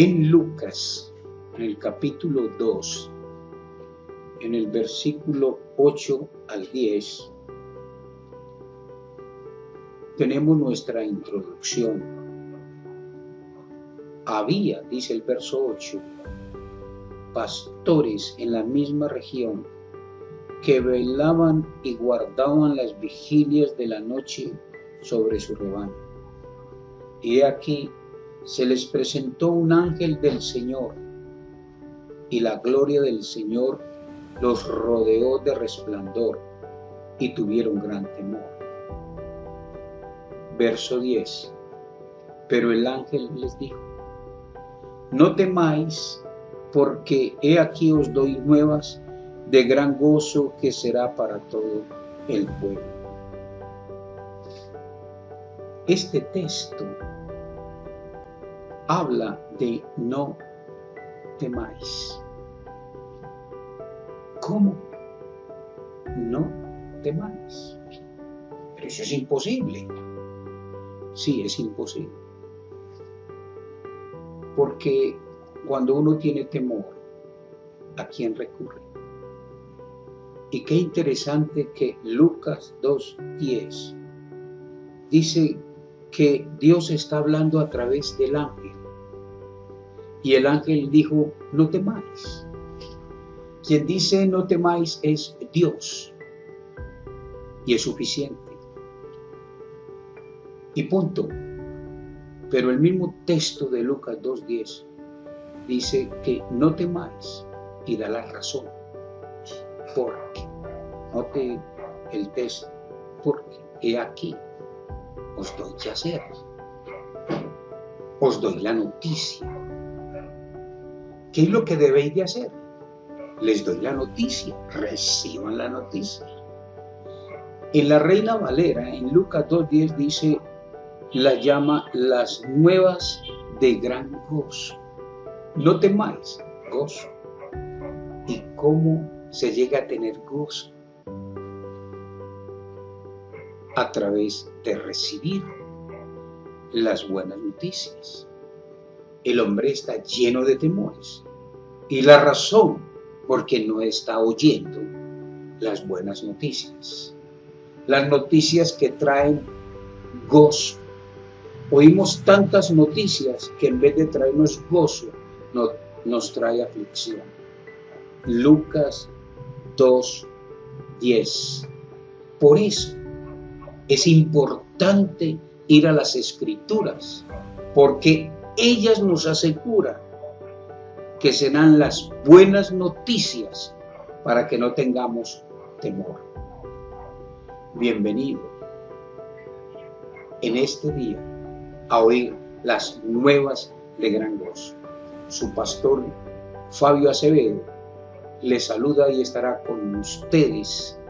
En Lucas, en el capítulo 2, en el versículo 8 al 10, tenemos nuestra introducción. Había, dice el verso 8, pastores en la misma región que velaban y guardaban las vigilias de la noche sobre su rebaño. Y aquí se les presentó un ángel del Señor, y la gloria del Señor los rodeó de resplandor, y tuvieron gran temor. Verso 10. Pero el ángel les dijo: no temáis, porque he aquí os doy nuevas de gran gozo que será para todo el pueblo. Este texto habla de no temáis. ¿Cómo? No temáis. Pero eso es imposible. Sí, es imposible. Porque cuando uno tiene temor, ¿a quién recurre? Y qué interesante que Lucas 2:10 dice que Dios está hablando a través del ángel. Y el ángel dijo: no temáis. Quien dice no temáis es Dios. Y es suficiente. Y punto. Pero el mismo texto de Lucas 2:10 dice que no temáis, y da la razón. Porque, note el texto, porque he aquí, os doy que hacer. Os doy la noticia. ¿Qué es lo que debéis de hacer? Les doy la noticia, reciban la noticia. En la Reina Valera, en Lucas 2:10 dice, la llama las nuevas de gran gozo. No temáis, gozo. ¿Y cómo se llega a tener gozo? A través de recibir las buenas noticias. El hombre está lleno de temores. Y la razón, porque no está oyendo las buenas noticias. Las noticias que traen gozo. Oímos tantas noticias que en vez de traernos gozo, nos trae aflicción. Lucas 2:10. Por eso es importante ir a las Escrituras, porque ellas nos aseguran que serán las buenas noticias para que no tengamos temor. Bienvenido en este día a oír las nuevas de gran gozo. Su pastor Fabio Acevedo les saluda y estará con ustedes,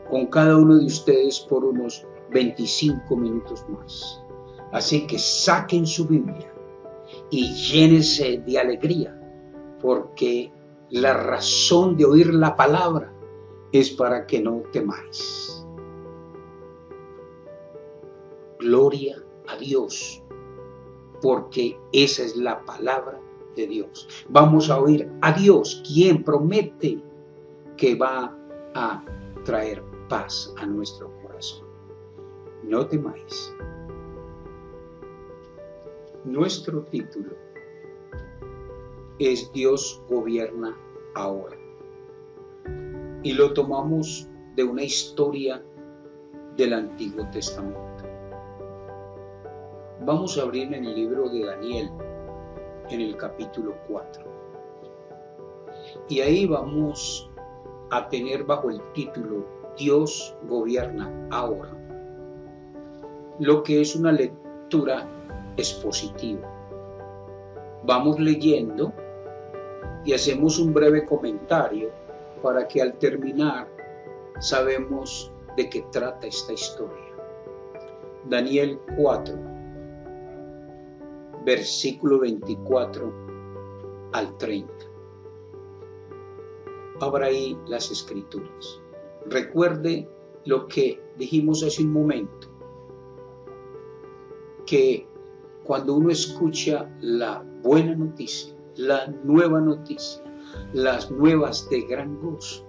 con cada uno de ustedes por unos 25 minutos más. Así que saquen su Biblia y llénense de alegría, porque la razón de oír la palabra es para que no temáis. Gloria a Dios, porque esa es la palabra de Dios. Vamos a oír a Dios, quien promete que va a traer paz a nuestro corazón. No temáis. Nuestro título es Dios gobierna ahora. Y lo tomamos de una historia del Antiguo Testamento. Vamos a abrir en el libro de Daniel, en el capítulo 4. Y ahí vamos a tener bajo el título Dios gobierna ahora, lo que es una lectura expositiva. Vamos leyendo y hacemos un breve comentario para que al terminar sabemos de qué trata esta historia. Daniel 4, versículo 24 al 30. Abra ahí las Escrituras. Recuerde lo que dijimos hace un momento, que cuando uno escucha la buena noticia, la nueva noticia, las nuevas de gran gozo,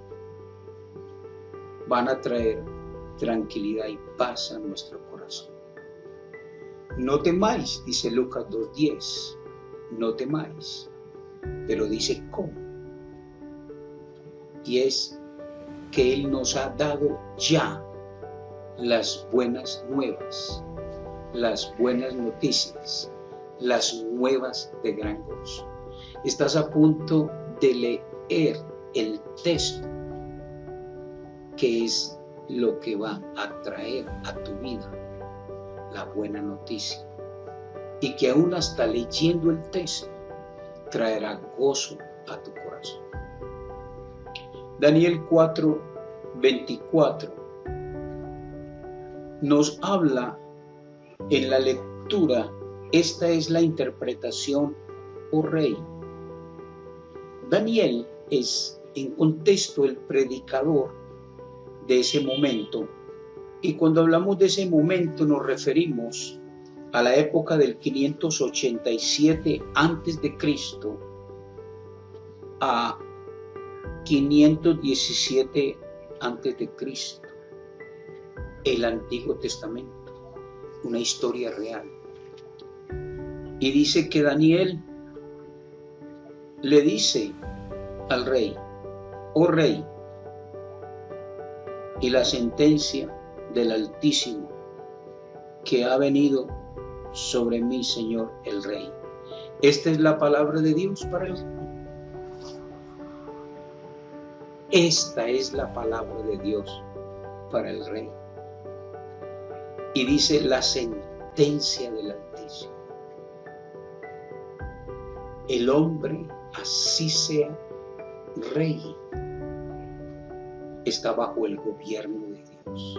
van a traer tranquilidad y paz a nuestro corazón. No temáis, dice Lucas 2:10, no temáis, pero dice cómo. Y es que Él nos ha dado ya las buenas nuevas, las buenas noticias, las nuevas de gran gozo. Estás a punto de leer el texto que es lo que va a traer a tu vida la buena noticia, y que aún hasta leyendo el texto traerá gozo a tu corazón. Daniel 4:24 nos habla en la lectura. Esta es la interpretación, oh rey. Daniel es en contexto el predicador de ese momento, y cuando hablamos de ese momento nos referimos a la época del 587 a.C. a 517 a.C., el Antiguo Testamento, una historia real. Y dice que Daniel le dice al rey, oh rey, y la sentencia del Altísimo que ha venido sobre mí, Señor el Rey. Esta es la palabra de Dios para el rey. Esta es la palabra de Dios para el rey. Y dice la sentencia del Altísimo. El hombre, así sea rey, está bajo el gobierno de Dios.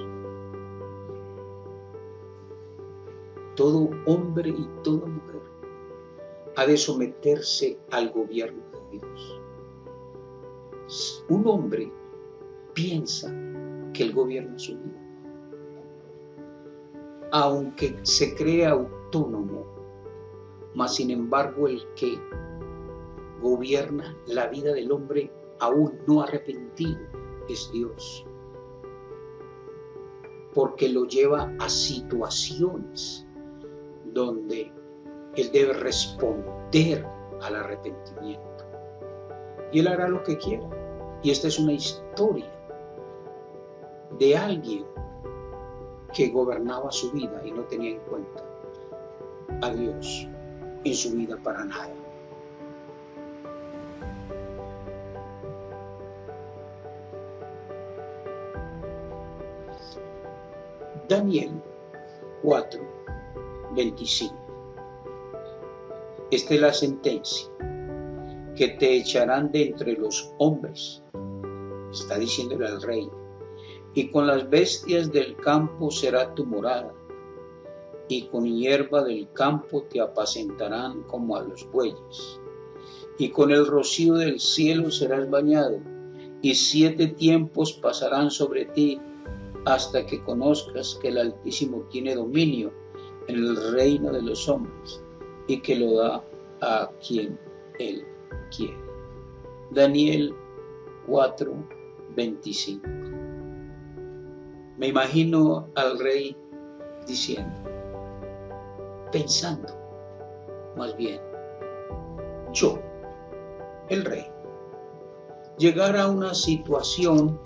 Todo hombre y toda mujer ha de someterse al gobierno de Dios. Un hombre piensa que él gobierna su vida, aunque se cree autónomo, mas sin embargo el que gobierna la vida del hombre aún no arrepentido es Dios, porque lo lleva a situaciones donde él debe responder al arrepentimiento, y él hará lo que quiera. Y esta es una historia de alguien que gobernaba su vida y no tenía en cuenta a Dios en su vida para nada. Daniel 4:25. Esta es la sentencia: que te echarán de entre los hombres, está diciéndole al rey, y con las bestias del campo será tu morada, y con hierba del campo te apacentarán como a los bueyes, y con el rocío del cielo serás bañado, y 7 tiempos pasarán sobre ti, hasta que conozcas que el Altísimo tiene dominio en el reino de los hombres, y que lo da a quien Él quiere. Daniel 4:25. Me imagino al rey diciendo, pensando, más bien, yo, el rey, llegar a una situación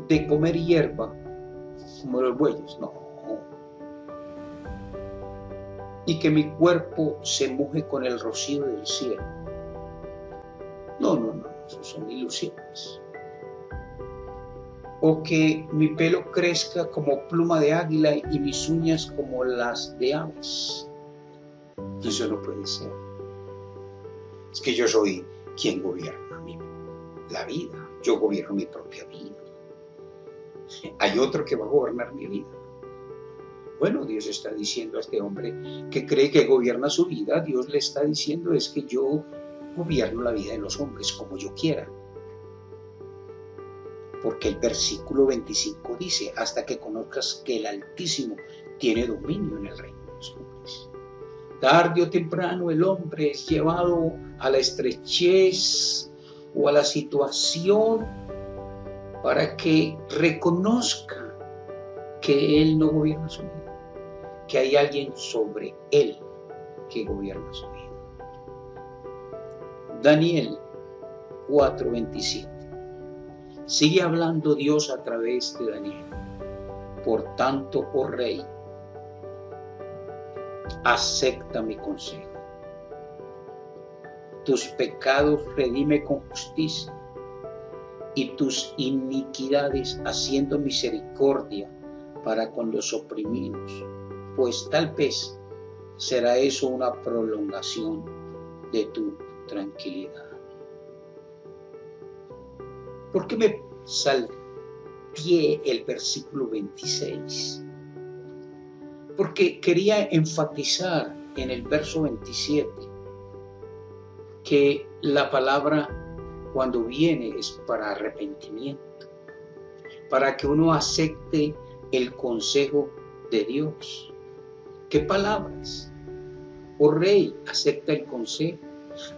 de comer hierba como los bueyes, no. Y que mi cuerpo se moje con el rocío del cielo. No, eso son ilusiones. O que mi pelo crezca como pluma de águila y mis uñas como las de aves. Eso no puede ser. Es que yo soy quien gobierna la vida. Yo gobierno mi propia vida. Hay otro que va a gobernar mi vida. Bueno, Dios está diciendo a este hombre que cree que gobierna su vida. Dios le está diciendo es que yo gobierno la vida de los hombres como yo quiera. Porque el versículo 25 dice, hasta que conozcas que el Altísimo tiene dominio en el reino de los hombres. Tarde o temprano el hombre es llevado a la estrechez o a la situación para que reconozca que él no gobierna su vida, que hay alguien sobre él que gobierna su vida. Daniel 4:27. Sigue hablando Dios a través de Daniel. Por tanto, oh rey, acepta mi consejo. Tus pecados redime con justicia y tus iniquidades haciendo misericordia para con los oprimidos, pues tal vez será eso una prolongación de tu tranquilidad. ¿Por qué me salteé el versículo 26? Porque quería enfatizar en el verso 27 que la palabra cuando viene es para arrepentimiento, para que uno acepte el consejo de Dios. ¿Qué palabras? Oh rey, acepta el consejo,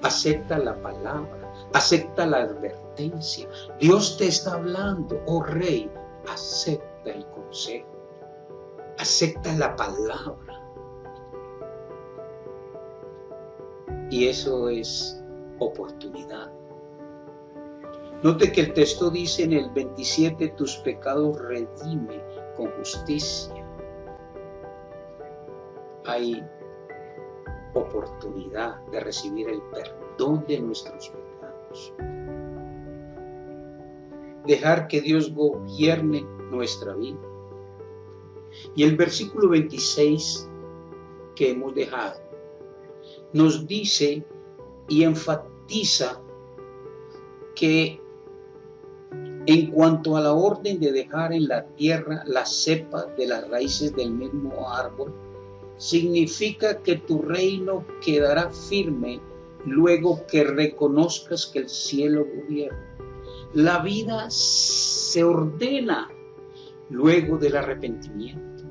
acepta la palabra, acepta la advertencia. Dios te está hablando, oh rey, acepta el consejo, acepta la palabra. Y eso es oportunidad. Note que el texto dice en el 27, tus pecados redime con justicia. Hay oportunidad de recibir el perdón de nuestros pecados. Dejar que Dios gobierne nuestra vida. Y el versículo 26 que hemos dejado nos dice y enfatiza que en cuanto a la orden de dejar en la tierra las cepas de las raíces del mismo árbol, significa que tu reino quedará firme luego que reconozcas que el cielo gobierna. La vida se ordena luego del arrepentimiento.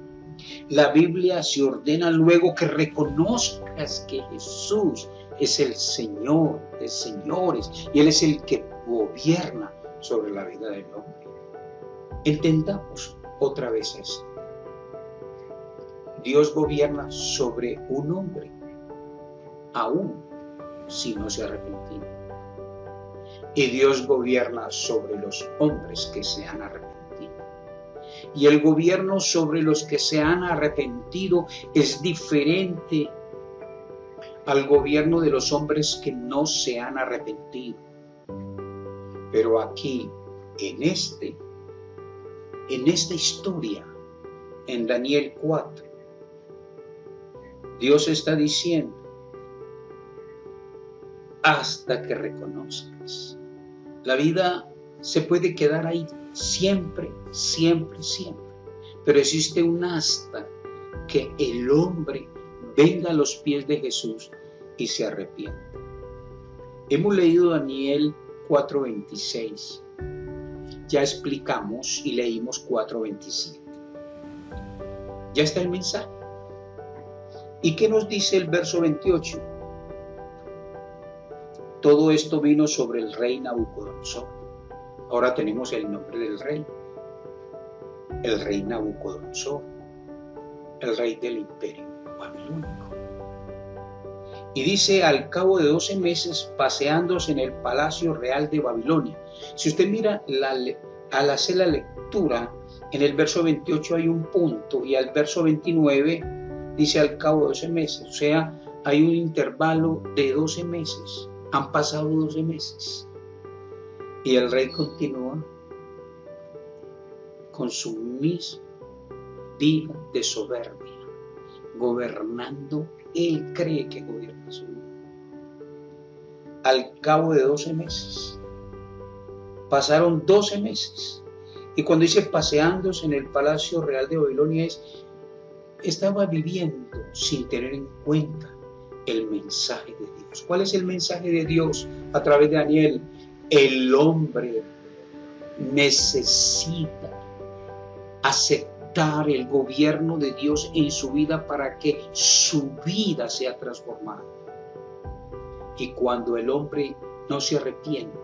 La Biblia se ordena luego que reconozcas que Jesús es el Señor de señores y Él es el que gobierna sobre la vida del hombre. Entendamos otra vez esto. Dios gobierna sobre un hombre, aún si no se ha arrepentido. Y Dios gobierna sobre los hombres que se han arrepentido. Y el gobierno sobre los que se han arrepentido es diferente al gobierno de los hombres que no se han arrepentido. Pero aquí, en esta historia, en Daniel 4, Dios está diciendo, hasta que reconozcas. La vida se puede quedar ahí siempre, siempre, siempre. Pero existe un hasta que el hombre venga a los pies de Jesús y se arrepienta. Hemos leído Daniel 4:26. Ya explicamos y leímos 4:27. Ya está el mensaje. ¿Y qué nos dice el verso 28? Todo esto vino sobre el rey Nabucodonosor. Ahora tenemos el nombre del rey. El rey Nabucodonosor. El rey del imperio babilónico. Y dice, al cabo de 12 meses, paseándose en el palacio real de Babilonia. Si usted mira, al hacer la lectura, en el verso 28 hay un punto y al verso 29 dice al cabo de 12 meses. O sea, hay un intervalo de 12 meses. Han pasado 12 meses. Y el rey continúa con su misma vida de soberbia, gobernando. Él cree que gobierna su vida. Al cabo de 12 meses, pasaron 12 meses. Y cuando dice paseándose en el palacio real de Babilonia, estaba viviendo sin tener en cuenta el mensaje de Dios. ¿Cuál es el mensaje de Dios a través de Daniel? El hombre necesita aceptar aceptar el gobierno de Dios en su vida para que su vida sea transformada. Y cuando el hombre no se arrepiente,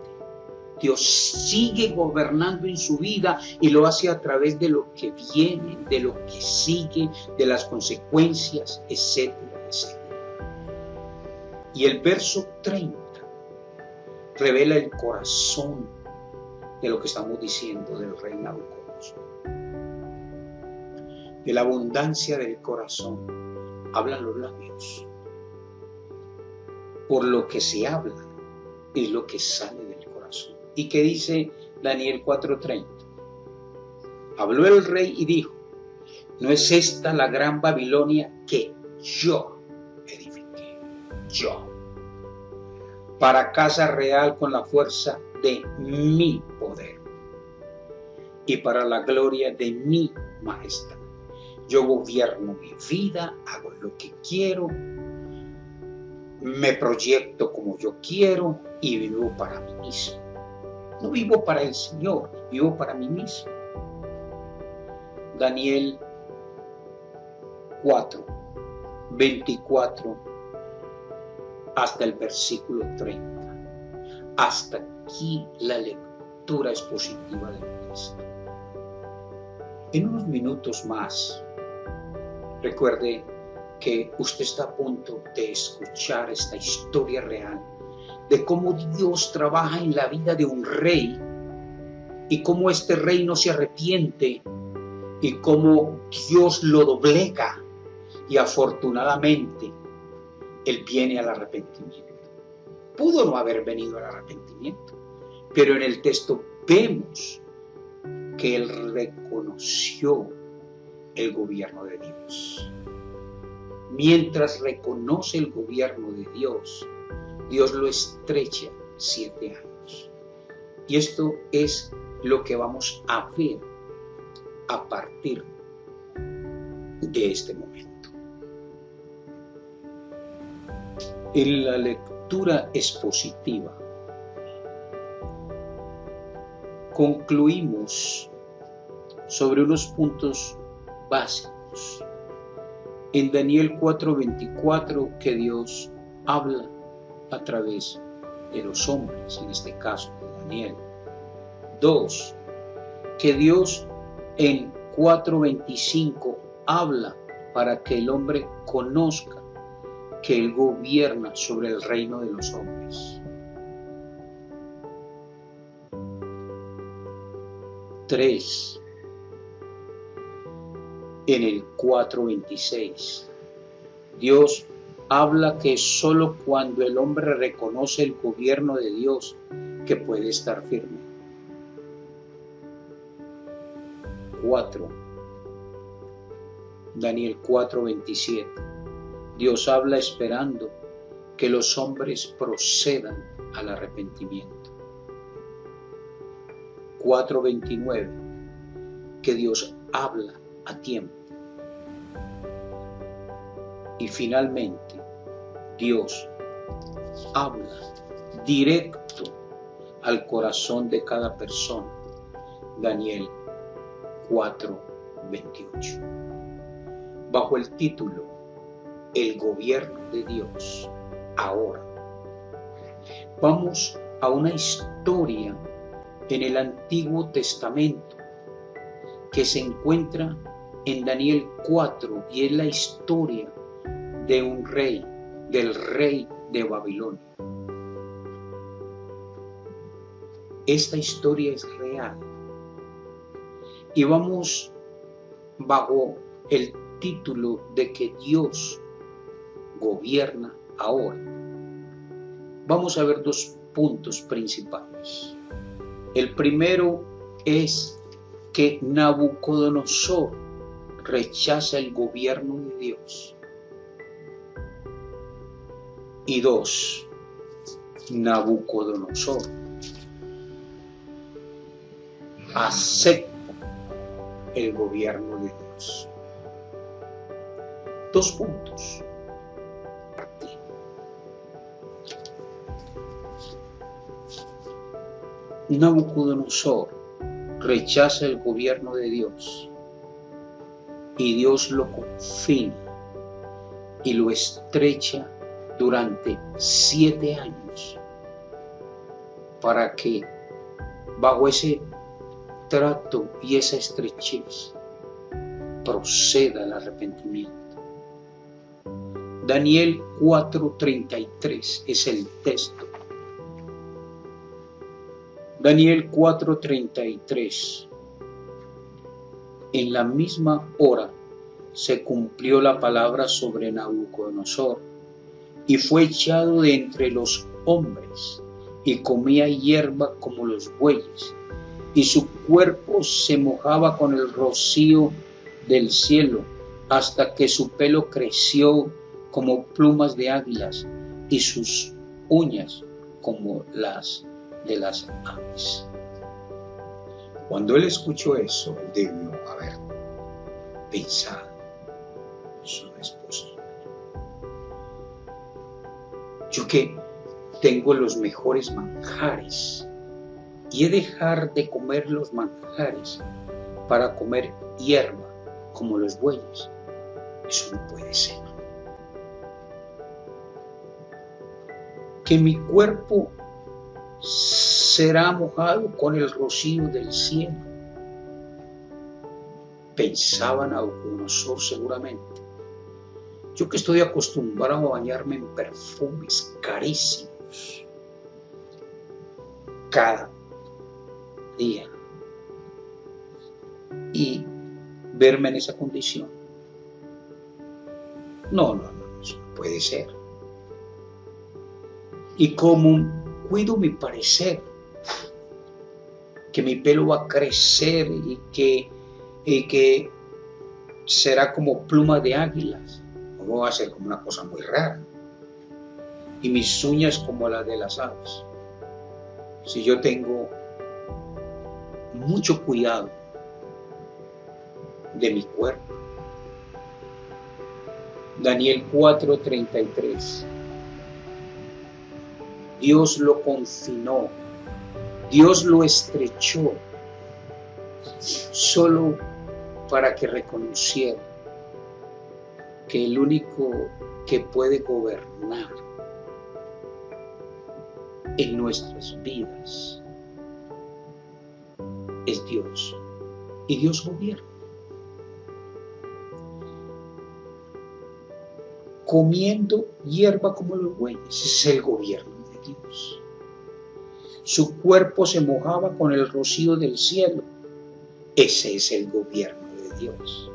Dios sigue gobernando en su vida y lo hace a través de lo que viene, de lo que sigue, de las consecuencias, etcétera, etcétera. Y el verso 30 revela el corazón de lo que estamos diciendo del rey Nabucodonosor. De la abundancia del corazón hablan los labios. Por lo que se habla es lo que sale del corazón. ¿Y qué dice Daniel 4:30? Habló el rey y dijo: ¿no es esta la gran Babilonia que yo edifiqué? Yo. Para casa real con la fuerza de mi poder y para la gloria de mi majestad. Yo gobierno mi vida, hago lo que quiero, me proyecto como yo quiero y vivo para mí mismo. No vivo para el Señor, vivo para mí mismo. Daniel 4:24 hasta el versículo 30. Hasta aquí la lectura expositiva del texto. En unos minutos más, recuerde que usted está a punto de escuchar esta historia real de cómo Dios trabaja en la vida de un rey y cómo este rey no se arrepiente y cómo Dios lo doblega y afortunadamente él viene al arrepentimiento. Pudo no haber venido al arrepentimiento, pero en el texto vemos que él reconoció el gobierno de Dios. Mientras reconoce el gobierno de Dios, Dios lo estrecha 7 años. Y esto es lo que vamos a ver a partir de este momento. En la lectura expositiva concluimos sobre unos puntos básicos. En Daniel 4:24 que Dios habla a través de los hombres, en este caso de Daniel. 2. Que Dios en 4:25 habla para que el hombre conozca que Él gobierna sobre el reino de los hombres. 3. En el 4:26, Dios habla que solo cuando el hombre reconoce el gobierno de Dios que puede estar firme. 4. Daniel 4:27. Dios habla esperando que los hombres procedan al arrepentimiento. 4:29. Que Dios habla a tiempo. Y finalmente, Dios habla directo al corazón de cada persona. Daniel 4:28. Bajo el título El gobierno de Dios ahora. Vamos a una historia en el Antiguo Testamento que se encuentra en Daniel 4 y es la historia de un rey, del rey de Babilonia. Esta historia es real y vamos bajo el título de que Dios gobierna ahora. Vamos a ver 2 puntos principales. El primero es que Nabucodonosor rechaza el gobierno de Dios. Y 2, Nabucodonosor acepta el gobierno de Dios. 2 puntos. Nabucodonosor rechaza el gobierno de Dios y Dios lo confina y lo estrecha durante 7 años para que bajo ese trato y esa estrechez proceda el arrepentimiento. Daniel 4:33 es el texto. Daniel 4:33. En la misma hora se cumplió la palabra sobre Nabucodonosor, y fue echado de entre los hombres, y comía hierba como los bueyes, y su cuerpo se mojaba con el rocío del cielo, hasta que su pelo creció como plumas de águilas, y sus uñas como las de las aves. Cuando él escuchó eso, él debió haber pensado: eso no es posible. Yo que tengo los mejores manjares y he de dejar de comer los manjares para comer hierba como los bueyes. Eso no puede ser. Que mi cuerpo será mojado con el rocío del cielo, pensaba Nabucodonosor seguramente. Yo que estoy acostumbrado a bañarme en perfumes carísimos cada día, y verme en esa condición. No, eso no puede ser. Y como cuido mi parecer, que mi pelo va a crecer y que será como pluma de águilas, no va a ser como una cosa muy rara, y mis uñas como las de las aves. Si yo tengo mucho cuidado de mi cuerpo. Daniel 4:33. Dios lo confinó, Dios lo estrechó, solo para que reconociera que el único que puede gobernar en nuestras vidas es Dios, y Dios gobierna. Comiendo hierba como los bueyes, ese es el gobierno de Dios. Su cuerpo se mojaba con el rocío del cielo, ese es el gobierno de Dios.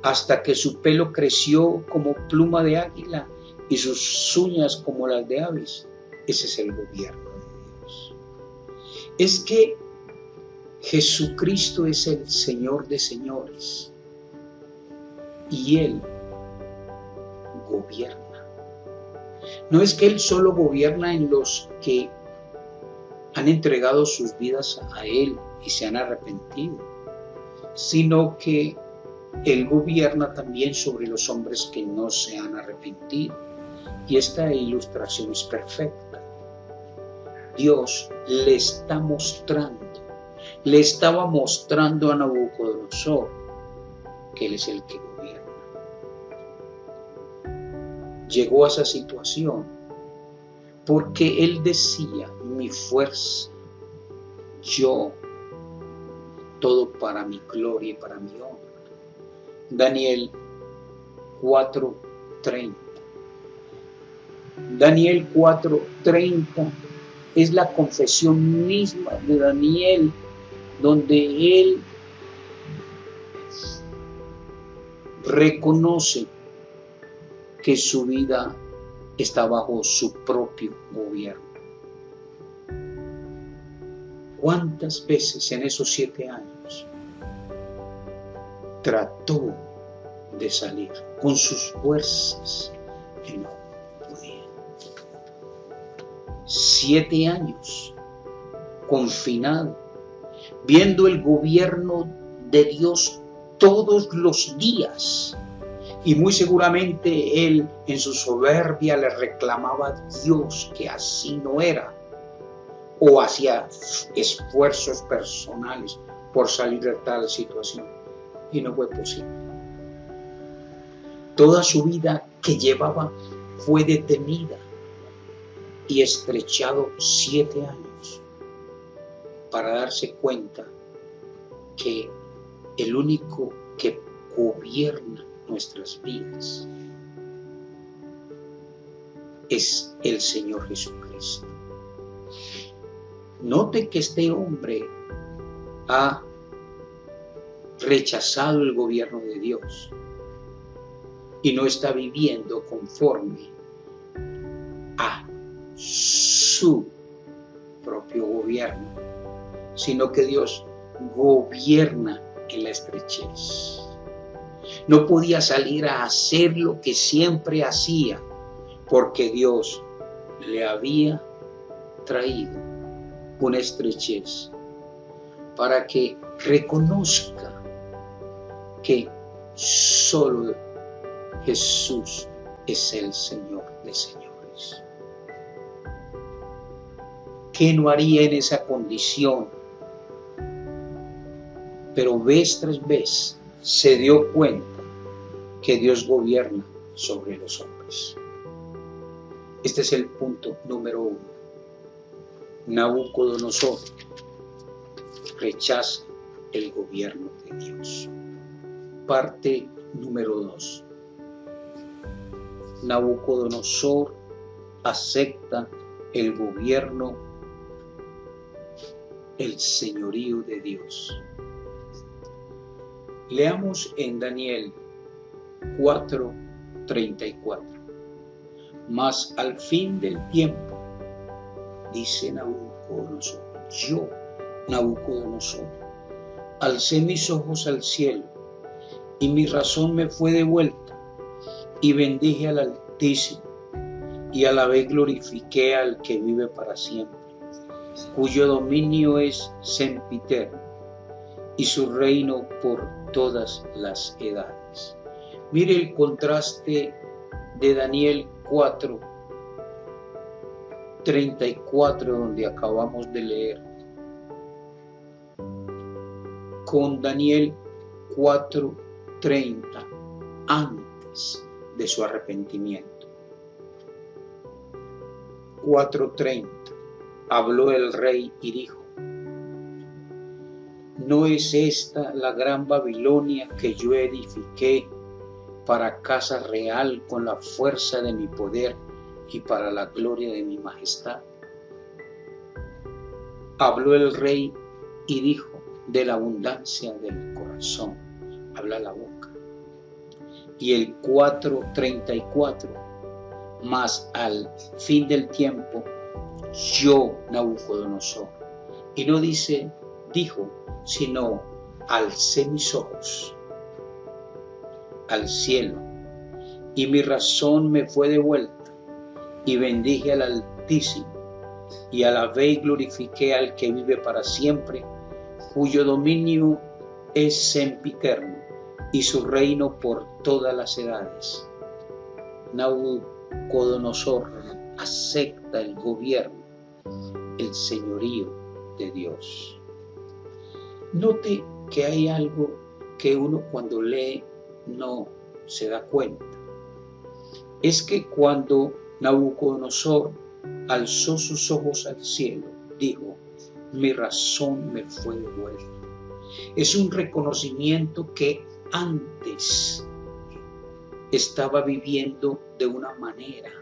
Hasta que su pelo creció como pluma de águila y sus uñas como las de aves, ese es el gobierno de Dios. Es que Jesucristo es el Señor de señores, y Él gobierna. No es que Él solo gobierna en los que han entregado sus vidas a Él y se han arrepentido, sino que Él gobierna también sobre los hombres que no se han arrepentido. Y esta ilustración es perfecta. Dios le estaba mostrando a Nabucodonosor que Él es el que gobierna. Llegó a esa situación porque Él decía: mi fuerza, yo, todo para mi gloria y para mi honra. Daniel 4:30. Daniel 4:30 es la confesión misma de Daniel, donde él reconoce que su vida está bajo su propio gobierno. ¿Cuántas veces en esos 7 años trató de salir con sus fuerzas y no podía? 7 años confinado, viendo el gobierno de Dios todos los días, y muy seguramente él en su soberbia le reclamaba a Dios que así no era, o hacía esfuerzos personales por salir de tal situación. y no fue posible. Toda su vida que llevaba fue detenida y estrechado 7 años para darse cuenta que el único que gobierna nuestras vidas es el Señor Jesucristo. Note que este hombre ha rechazado el gobierno de Dios y no está viviendo conforme a su propio gobierno, sino que Dios gobierna en la estrechez. No podía salir a hacer lo que siempre hacía, porque Dios le había traído una estrechez para que reconozca que solo Jesús es el Señor de señores. ¿Qué no haría en esa condición? Pero vez tras vez se dio cuenta que Dios gobierna sobre los hombres. Este es el punto número 1. Nabucodonosor rechaza el gobierno de Dios. Parte número 2. Nabucodonosor acepta el gobierno, el señorío de Dios. Leamos en Daniel 4:34. Mas al fin del tiempo, dice Nabucodonosor, yo, Nabucodonosor, alcé mis ojos al cielo y mi razón me fue devuelta y bendije al Altísimo y alabé y glorifiqué al que vive para siempre, cuyo dominio es sempiterno y su reino por todas las edades. Mire el contraste de Daniel 4:34, donde acabamos de leer, con Daniel 4:30, antes de su arrepentimiento. 4:30, habló el rey y dijo: ¿no es esta la gran Babilonia que yo edifiqué para casa real con la fuerza de mi poder y para la gloria de mi majestad? Habló el rey y dijo: de la abundancia del corazón habla la boca. Y el 4:34, mas al fin del tiempo, yo, Nabucodonosor. Y no dice dijo, sino alcé mis ojos al cielo y mi razón me fue devuelta y bendije al Altísimo y alabé y glorifiqué al que vive para siempre, cuyo dominio es sempiterno y su reino por todas las edades. Nabucodonosor acepta el gobierno, el señorío de Dios. Note que hay algo que uno cuando lee no se da cuenta. Es que cuando Nabucodonosor alzó sus ojos al cielo, dijo: mi razón me fue devuelta. Es un reconocimiento que antes estaba viviendo de una manera,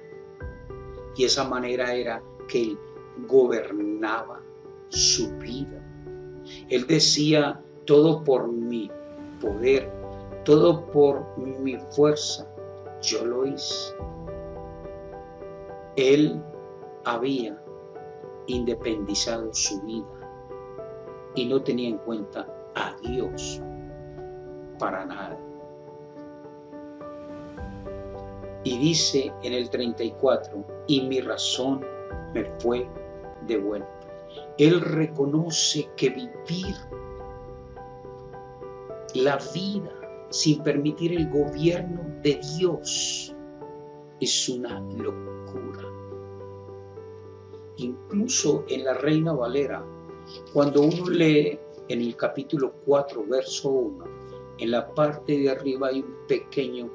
y esa manera era que él gobernaba su vida. Él decía: todo por mi poder, todo por mi fuerza, yo lo hice. Él había independizado su vida y no tenía en cuenta a Dios para nada. Y dice en el 34: y mi razón me fue devuelta. Él reconoce que vivir la vida sin permitir el gobierno de Dios es una locura. Incluso en la Reina Valera, cuando uno lee en el capítulo 4, verso 1, en la parte de arriba hay un pequeño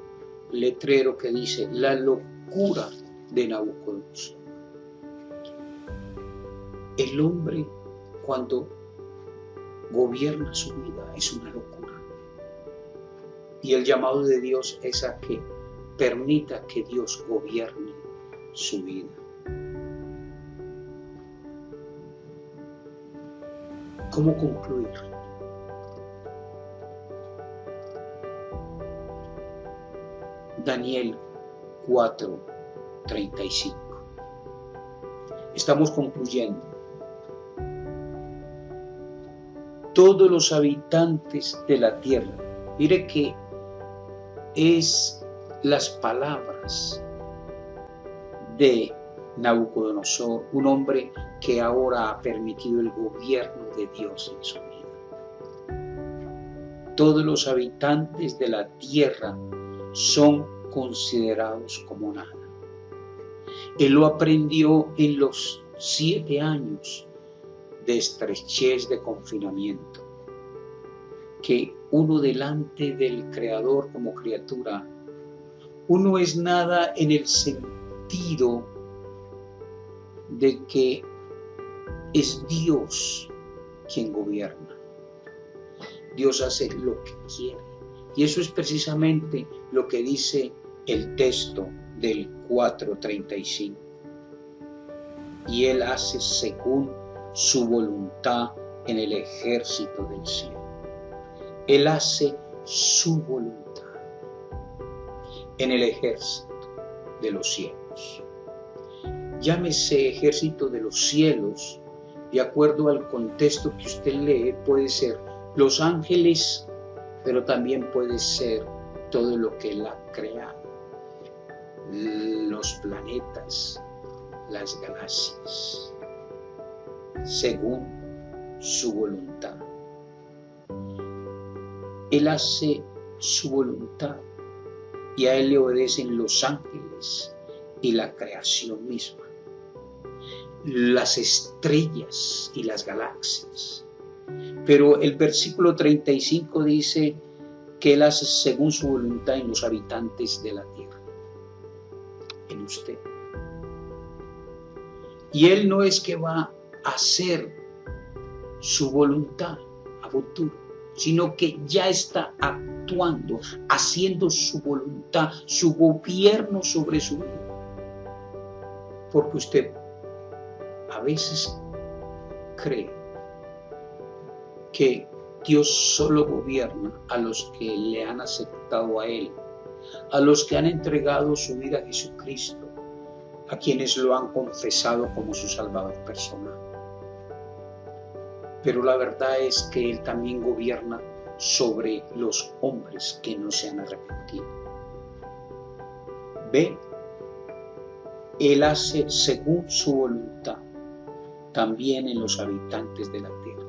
letrero que dice la locura de Nabucodonosor. El hombre, cuando gobierna su vida, es una locura. Y el llamado de Dios es a que permita que Dios gobierne su vida. ¿Cómo concluir? Daniel 4:35. Estamos concluyendo. Todos los habitantes de la tierra. Mire que es las palabras de Nabucodonosor, un hombre que ahora ha permitido el gobierno de Dios en su vida. Todos los habitantes de la tierra son considerados como nada. Él lo aprendió en los 7 años de estrechez de confinamiento, que uno delante del Creador como criatura, uno es nada en el sentido de que es Dios quien gobierna. Dios hace lo que quiere. Y eso es precisamente lo que dice el texto del 4:35. Y Él hace según su voluntad en el ejército del cielo. Él hace su voluntad en el ejército de los cielos. Llámese ejército de los cielos, de acuerdo al contexto que usted lee, puede ser los ángeles, pero también puede ser todo lo que Él ha creado, los planetas, las galaxias, según su voluntad. Él hace su voluntad y a Él le obedecen los ángeles y la creación misma, las estrellas y las galaxias. Pero el versículo 35 dice que Él hace según su voluntad en los habitantes de la tierra, en usted. Y Él no es que va a hacer su voluntad a futuro, sino que ya está actuando, haciendo su voluntad, su gobierno sobre su vida. Porque usted a veces cree que Dios solo gobierna a los que le han aceptado a Él, a los que han entregado su vida a Jesucristo, a quienes lo han confesado como su Salvador personal. Pero la verdad es que Él también gobierna sobre los hombres que no se han arrepentido. Ve, Él hace según su voluntad también en los habitantes de la tierra.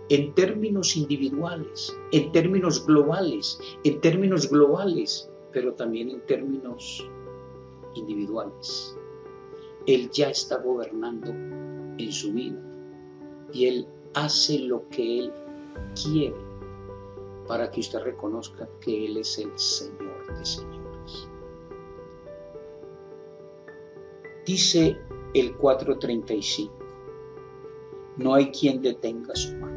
En términos individuales, en términos globales, pero también en términos individuales. Él ya está gobernando en su vida y Él hace lo que Él quiere para que usted reconozca que Él es el Señor de señores. Dice el 4:35, no hay quien detenga su mano.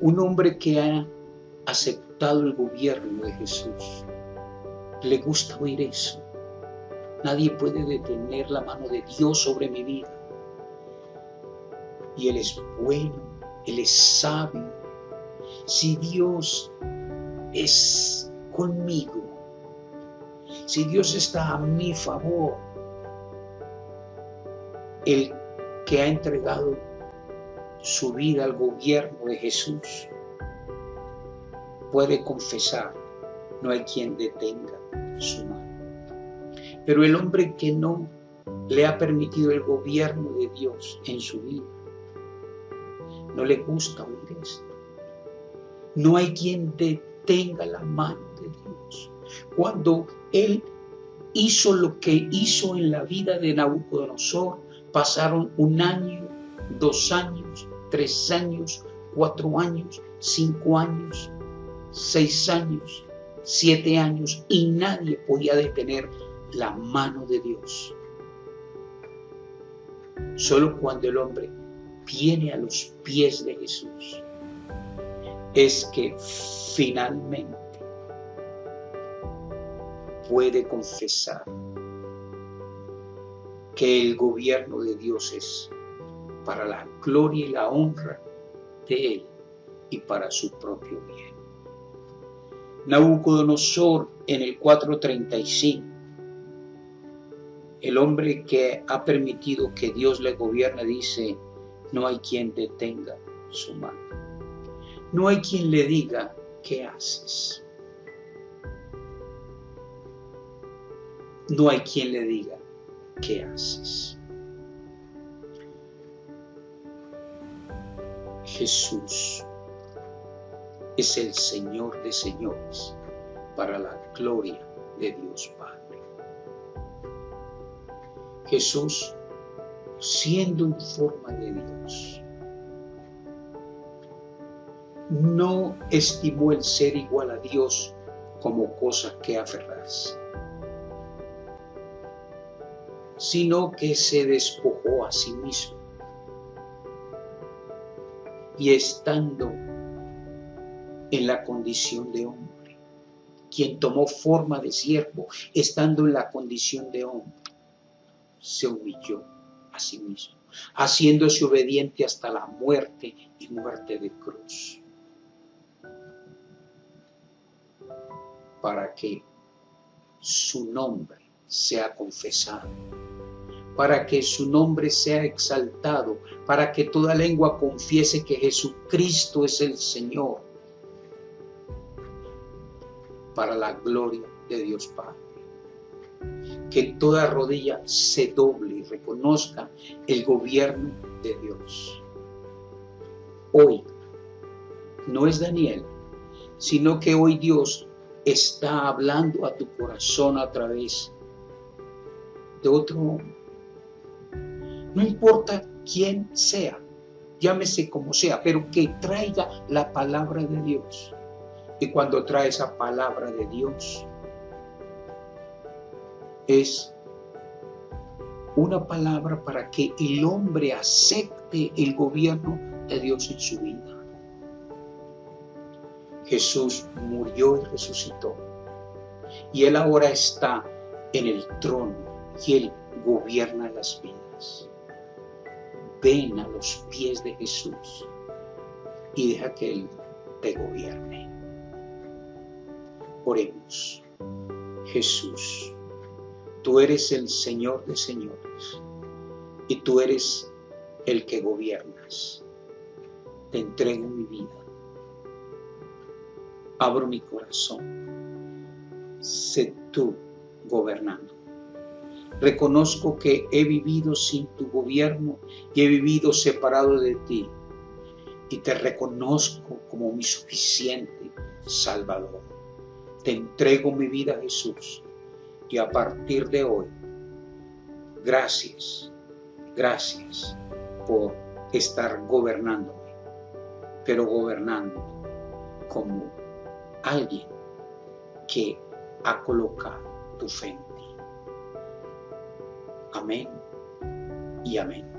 Un hombre que ha aceptado el gobierno de Jesús, le gusta oír eso. Nadie puede detener la mano de Dios sobre mi vida. Y Él es bueno, Él es sabio. Si Dios es conmigo, si Dios está a mi favor, el que ha entregado su vida al gobierno de Jesús puede confesar, no hay quien detenga su mano. Pero el hombre que no le ha permitido el gobierno de Dios en su vida, no le gusta oír esto. No hay quien detenga la mano de Dios. Cuando Él hizo lo que hizo en la vida de Nabucodonosor, pasaron 1 año, 2 años, 3 años, 4 años, 5 años, 6 años, 7 años, y nadie podía detener la mano de Dios. Solo cuando el hombre viene a los pies de Jesús es que finalmente puede confesar que el gobierno de Dios es para la gloria y la honra de Él y para su propio bien. Nabucodonosor en el 4:35, el hombre que ha permitido que Dios le gobierne, dice: no hay quien detenga su mano. No hay quien le diga: ¿qué haces? No hay quien le diga: ¿qué haces? Jesús es el Señor de señores para la gloria de Dios Padre. Jesús, siendo en forma de Dios, no estimó el ser igual a Dios como cosa que aferrarse, sino que se despojó a sí mismo, y estando en la condición de hombre, quien tomó forma de siervo, estando en la condición de hombre, se humilló a sí mismo, haciéndose obediente hasta la muerte y muerte de cruz, para que su nombre sea confesado, para que su nombre sea exaltado, para que toda lengua confiese que Jesucristo es el Señor, para la gloria de Dios Padre. Que toda rodilla se doble y reconozca el gobierno de Dios. Hoy no es Daniel, sino que hoy Dios está hablando a tu corazón a través de otro hombre. No importa quién sea, llámese como sea, pero que traiga la palabra de Dios. Y cuando trae esa palabra de Dios, es una palabra para que el hombre acepte el gobierno de Dios en su vida. Jesús murió y resucitó, y Él ahora está en el trono y Él gobierna las vidas. Ven a los pies de Jesús y deja que Él te gobierne. Oremos. Jesús, tú eres el Señor de señores y tú eres el que gobiernas. Te entrego mi vida. Abro mi corazón. Sé tú gobernando. Reconozco que he vivido sin tu gobierno y he vivido separado de ti. Y te reconozco como mi suficiente Salvador. Te entrego mi vida a Jesús. Y a partir de hoy, gracias por estar gobernándome, pero gobernando como alguien que ha colocado tu fe en ti. Amén y amén.